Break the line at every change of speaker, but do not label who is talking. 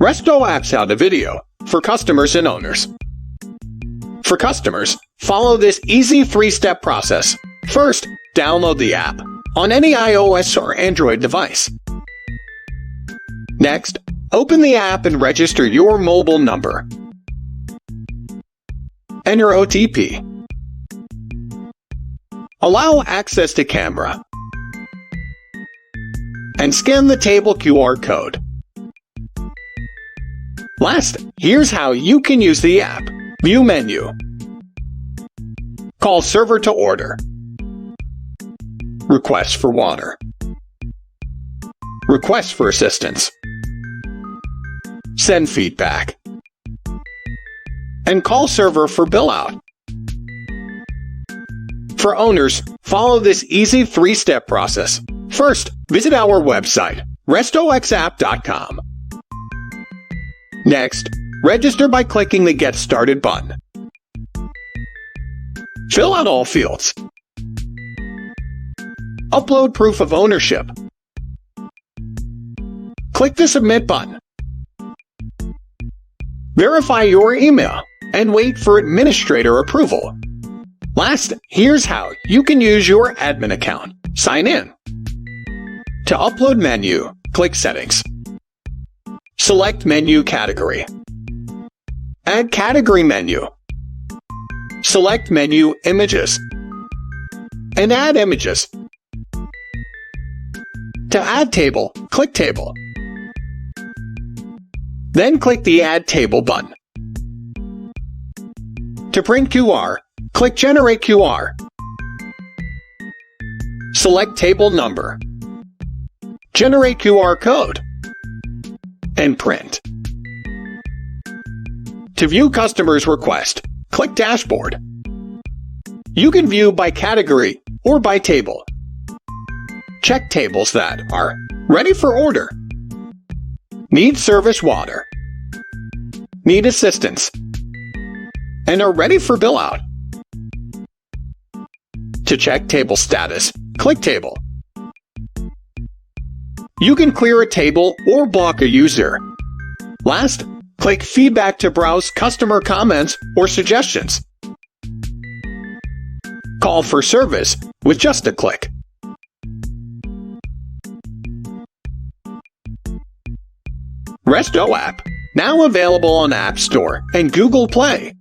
RestoxApp's out a video for customers and owners. For customers, follow this easy 3-step process. First, download the app on any iOS or Android device. Next, open the app and register your mobile number. Enter OTP. Allow access to camera. And scan the table QR code. Last, here's how you can use the app. View menu. Call server to order. Request for water. Request for assistance. Send feedback. And call server for bill out. For owners, follow this easy 3-step process. First, visit our website, RestoxApp.com. Next, register by clicking the Get Started button. Fill out all fields. Upload proof of ownership. Click the Submit button. Verify your email and wait for administrator approval. Last, here's how you can use your admin account. Sign in. To upload menu, click Settings. Select Menu Category. Add Category Menu. Select Menu Images. And add images. To add table, click Table. Then click the Add Table button. To print QR, click Generate QR. Select Table Number. Generate QR code. And print. To view customer's request, click Dashboard. You can view by category or by table. Check tables that are ready for order, need service water, need assistance, and are ready for bill out. To check table status, click Table. You can clear a table or block a user. Last, click Feedback to browse customer comments or suggestions. Call for service with just a click. RestoxApp, now available on App Store and Google Play.